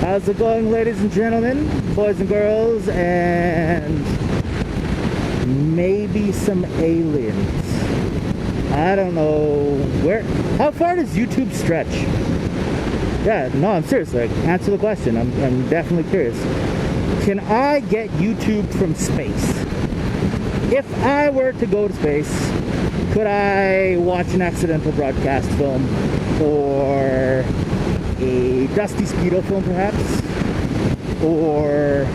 How's it going, ladies and gentlemen, boys and girls, and maybe some aliens? I don't know where. How far does YouTube stretch? Yeah, no, I'm serious. Like, answer the question. I'm definitely curious. Can I get YouTube from space? If I were to go to space, could I watch an accidental broadcast film or a Dusty Speedo film, perhaps, or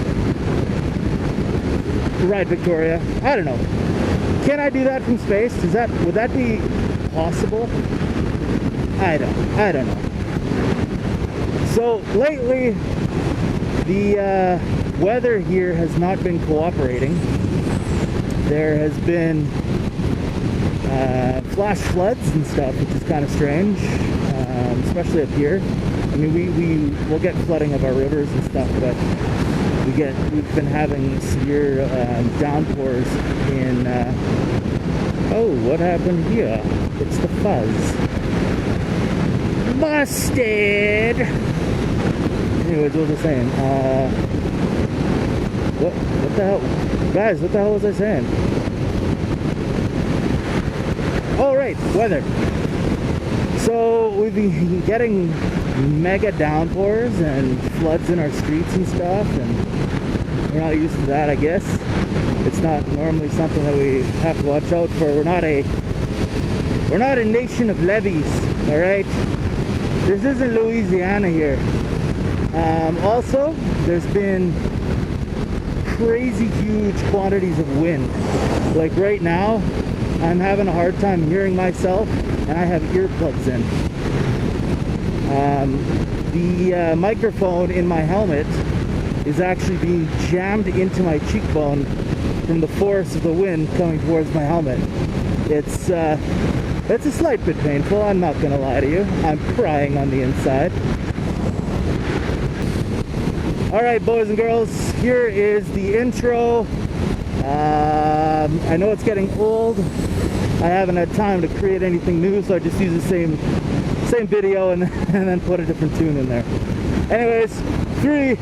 Ride Victoria? I don't know. Can I do that from space? Would that be possible? I don't know. So lately, the weather here has not been cooperating. There has been flash floods and stuff, which is kind of strange, especially up here. I mean, we'll get flooding of our rivers and stuff, but we've been having severe downpours in. Oh, what happened here? It's the fuzz. Busted. Anyways, what was I saying? What the hell, guys? What the hell was I saying? Oh, right, weather. So we've been getting mega downpours and floods in our streets and stuff, and we're not used to that, I guess. It's not normally something that we have to watch out for. We're not a nation of levees, all right? This isn't Louisiana here. Also, there's been crazy huge quantities of wind. Like right now, I'm having a hard time hearing myself, and I have earplugs in. The microphone in my helmet is actually being jammed into my cheekbone from the force of the wind coming towards my helmet. It's a slight bit painful, I'm not gonna lie to you. I'm crying on the inside. Alright, boys and girls, here is the intro. I know it's getting old. I haven't had time to create anything new, so I just use the same video and then put a different tune in there. Anyways, 3,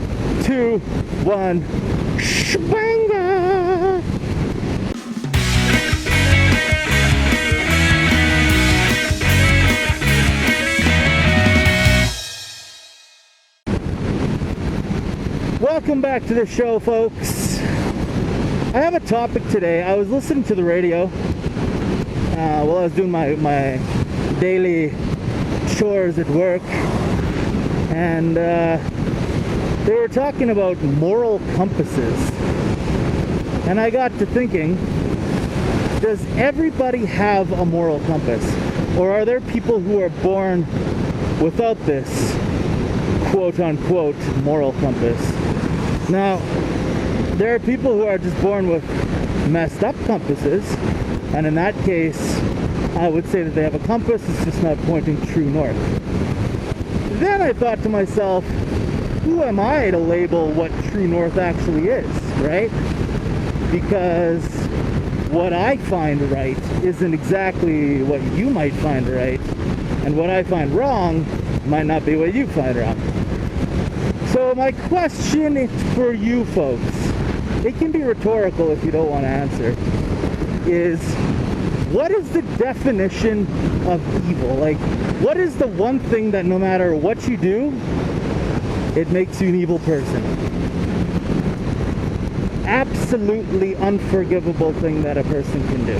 2, 1, shbanga! Welcome back to the show, folks. I have a topic today. I was listening to the radio while I was doing my daily chores at work, and they were talking about moral compasses, and I got to thinking, does everybody have a moral compass, or are there people who are born without this quote-unquote moral compass? Now, there are people who are just born with messed up compasses, and in that case, I would say that they have a compass, it's just not pointing true north. Then I thought to myself, who am I to label what true north actually is, right? Because what I find right isn't exactly what you might find right, and what I find wrong might not be what you find wrong. So my question is for you folks, it can be rhetorical if you don't want to answer, is what is the definition of evil? Like, what is the one thing that no matter what you do, it makes you an evil person? Absolutely unforgivable thing that a person can do.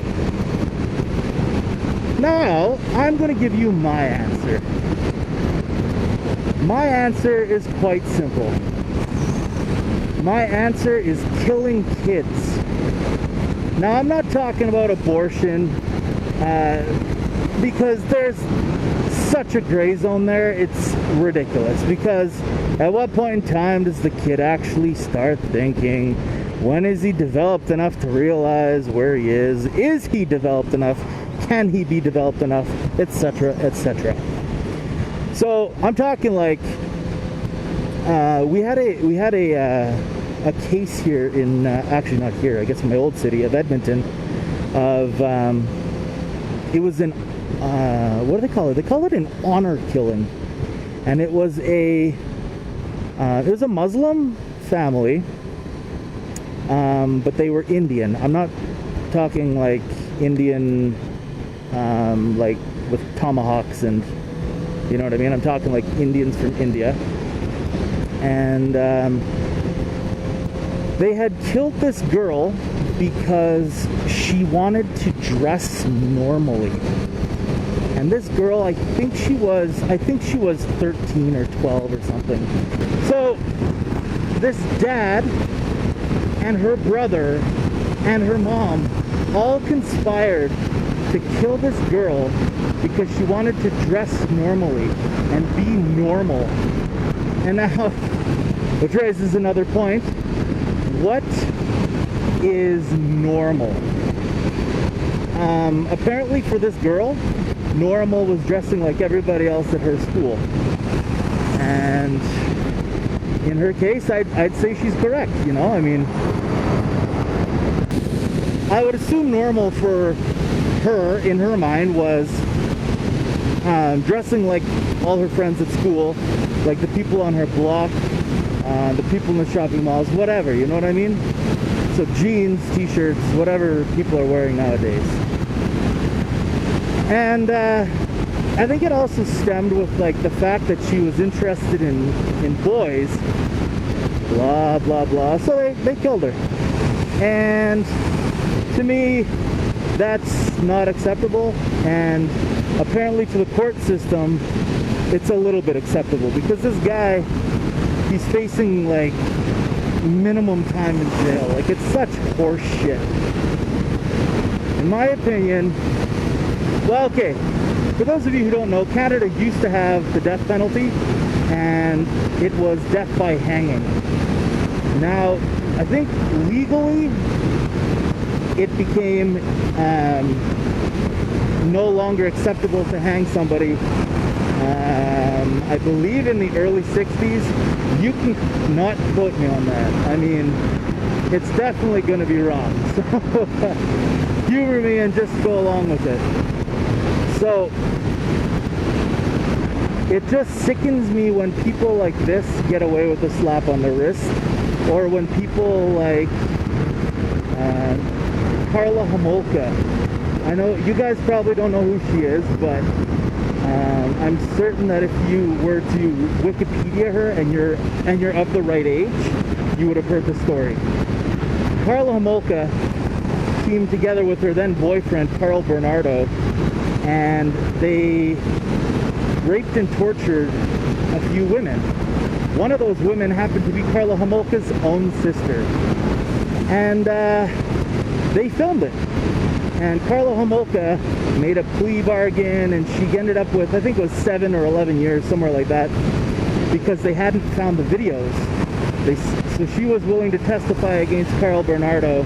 Now, I'm going to give you my answer. My answer is quite simple. My answer is killing kids. Now, I'm not talking about abortion, because there's such a gray zone there, it's ridiculous. Because at what point in time does the kid actually start thinking? When is he developed enough to realize where he is? Is he developed enough? Can he be developed enough? Etc., etc. So I'm talking like we had a case here in actually not here, I guess in my old city of Edmonton, of it was an what do they call it? They call it an honor killing, and it was a It was a Muslim family, but they were Indian. I'm not talking like Indian, like with tomahawks and, you know what I mean? I'm talking like Indians from India. And they had killed this girl because she wanted to dress normally. And this girl, I think she was 13 or 12 or something. So this dad and her brother and her mom all conspired to kill this girl because she wanted to dress normally and be normal. And now, which raises another point, what is normal? Apparently for this girl, normal was dressing like everybody else at her school. And in her case, I'd say she's correct, you know? I mean, I would assume normal for her, in her mind, was dressing like all her friends at school, like the people on her block, the people in the shopping malls, whatever, you know what I mean? So jeans, t-shirts, whatever people are wearing nowadays. And I think it also stemmed with like the fact that she was interested in boys, blah, blah, blah. So they killed her. And to me, that's not acceptable. And apparently to the court system, it's a little bit acceptable because this guy, he's facing like minimum time in jail. Like, it's such horse shit. In my opinion, well, okay, for those of you who don't know, Canada used to have the death penalty, and it was death by hanging. Now, I think legally, it became no longer acceptable to hang somebody. I believe in the early 60s. You can not quote me on that. I mean, it's definitely going to be wrong. So humor me and just go along with it. So it just sickens me when people like this get away with a slap on the wrist, or when people like Karla Homolka. I know you guys probably don't know who she is, but I'm certain that if you were to Wikipedia her and you're of the right age, you would have heard the story. Karla Homolka teamed together with her then boyfriend Carl Bernardo, and they raped and tortured a few women. One of those women happened to be Karla Homolka's own sister, and they filmed it. And Karla Homolka made a plea bargain, and she ended up with, I think it was 7 or 11 years, somewhere like that, because they hadn't found the videos. So she was willing to testify against Carl Bernardo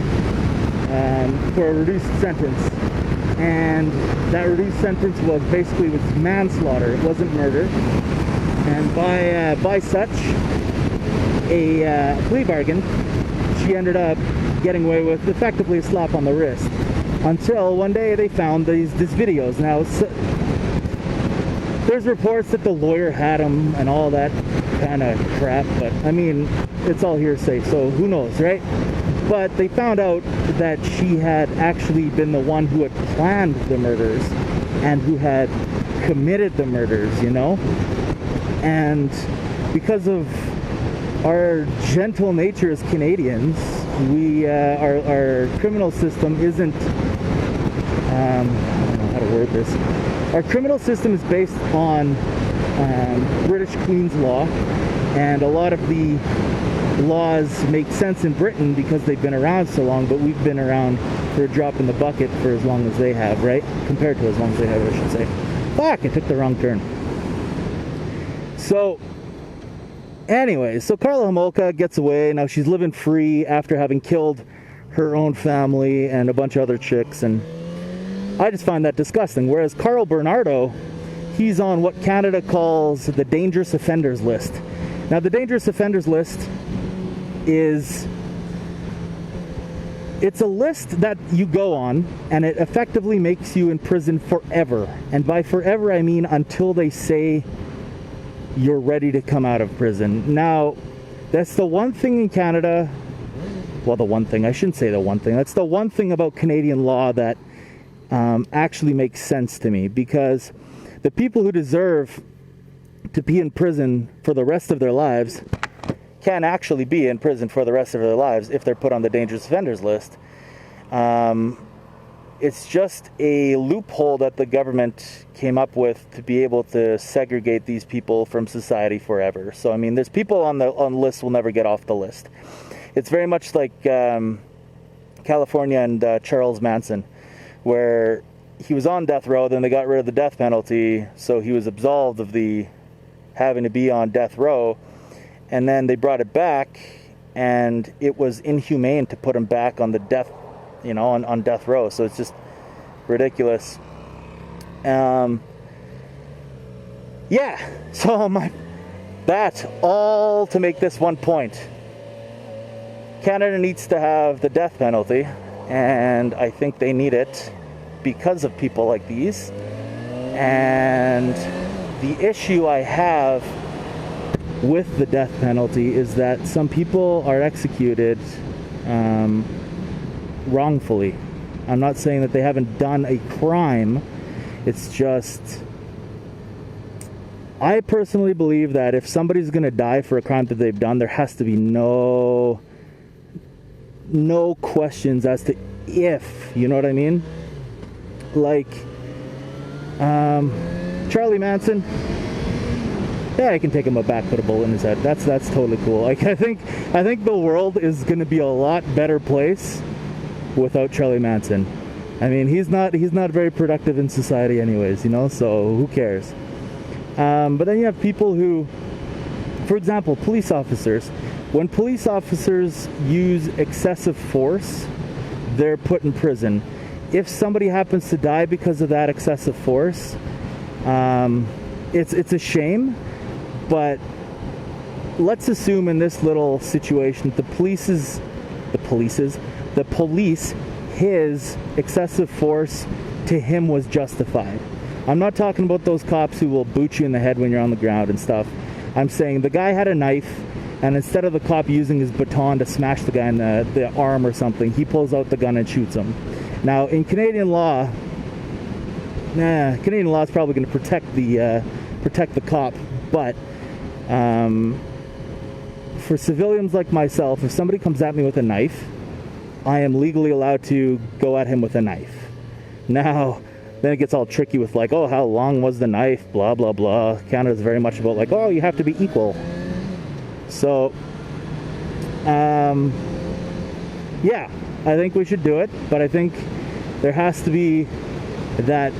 for a reduced sentence. And that reduced sentence was basically manslaughter. It wasn't murder. And by such a plea bargain, she ended up getting away with effectively a slap on the wrist. Until one day they found these videos. Now, there's reports that the lawyer had them and all that kind of crap, but I mean, it's all hearsay, so who knows, right? But they found out that she had actually been the one who had planned the murders and who had committed the murders, you know? And because of our gentle nature as Canadians, our criminal system isn't, I don't know how to word this. Our criminal system is based on British Queen's Law, and a lot of the laws make sense in Britain because they've been around so long, but we've been around for a drop in the bucket for as long as they have, right? Compared to as long as they have, I should say. Fuck, I took the wrong turn. So, anyways, so Karla Homolka gets away. Now she's living free after having killed her own family and a bunch of other chicks, and I just find that disgusting. Whereas Carl Bernardo, he's on what Canada calls the dangerous offenders list. Now, the dangerous offenders list it's a list that you go on, and it effectively makes you in prison forever. And by forever, I mean until they say you're ready to come out of prison. Now, That's the one thing in Canada. Well, the one thing, I shouldn't say the one thing. That's the one thing about Canadian law that actually makes sense to me, because the people who deserve to be in prison for the rest of their lives can actually be in prison for the rest of their lives if they're put on the dangerous offenders list. It's just a loophole that the government came up with to be able to segregate these people from society forever. So, I mean, there's people on the list will never get off the list. It's very much like California and Charles Manson, where he was on death row, then they got rid of the death penalty, so he was absolved of the having to be on death row, and then they brought it back, and it was inhumane to put him back on the death, on death row. So it's just ridiculous. Yeah. So that's all to make this one point. Canada needs to have the death penalty, and I think they need it because of people like these. And the issue I have with the death penalty is that some people are executed wrongfully. I'm not saying that they haven't done a crime. It's just, I personally believe that if somebody's going to die for a crime that they've done, there has to be no questions as to if, you know what I mean? Like, Charlie Manson, yeah, I can take him back, put a bullet in his head. That's totally cool. Like, I think the world is going to be a lot better place without Charlie Manson. I mean, he's not very productive in society anyways, so who cares? But then you have people who, for example, police officers. When police officers use excessive force, they're put in prison. If somebody happens to die because of that excessive force, it's a shame, but let's assume in this little situation the police, his excessive force to him was justified. I'm not talking about those cops who will boot you in the head when you're on the ground and stuff. I'm saying the guy had a knife, and instead of the cop using his baton to smash the guy in the arm or something, he pulls out the gun and shoots him. Now, in Canadian law, Canadian law is probably going to protect the cop, but for civilians like myself, if somebody comes at me with a knife, I am legally allowed to go at him with a knife. Now, then it gets all tricky with like, oh, how long was the knife, blah, blah, blah. Canada's very much about like, oh, you have to be equal. So, yeah, I think we should do it, but I think there has to be that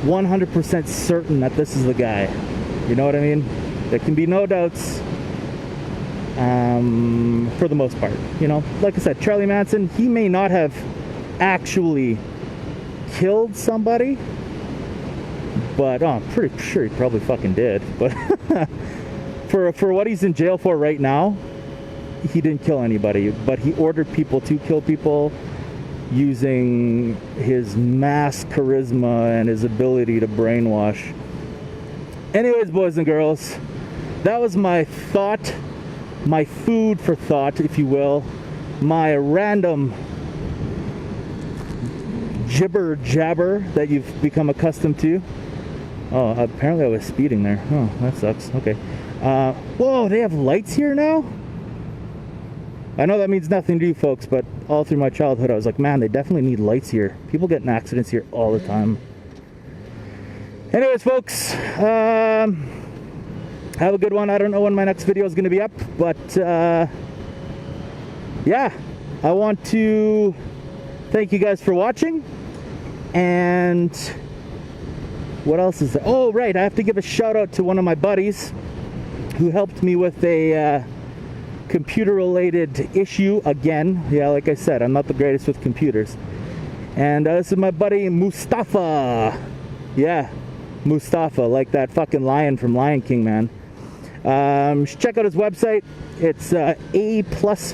100% certain that this is the guy. You know what I mean? There can be no doubts, for the most part. Like I said, Charlie Manson, he may not have actually killed somebody, but I'm pretty sure he probably fucking did. But for what he's in jail for right now, he didn't kill anybody, but he ordered people to kill people using his mass charisma and his ability to brainwash. Anyways, boys and girls, that was my thought, my food for thought, if you will, my random jibber jabber that you've become accustomed to. Oh, apparently I was speeding there. Oh, that sucks. Okay. Whoa, they have lights here now? I know that means nothing to you folks, but all through my childhood I was like, man, they definitely need lights here. People get in accidents here all the time. Anyways, folks, have a good one. I don't know when my next video is going to be up, but yeah, I want to thank you guys for watching. And what else is there? Oh, right, I have to give a shout out to one of my buddies who helped me with a computer-related issue again. Yeah, like I said, I'm not the greatest with computers. And this is my buddy Mustafa. Yeah, Mustafa, like that fucking lion from Lion King, man. Check out his website. It's A+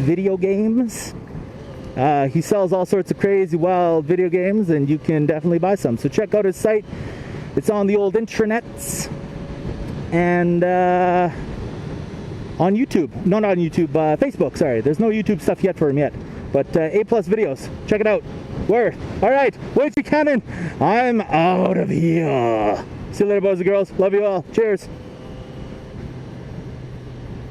Video Games. He sells all sorts of crazy, wild video games, and you can definitely buy some. So check out his site. It's on the old intranets. And on YouTube. No, not on YouTube, Facebook, sorry. There's no YouTube stuff yet for him yet. But A+ videos. Check it out. Where? Alright, UechiCannon. I'm out of here. See you later, boys and girls. Love you all. Cheers.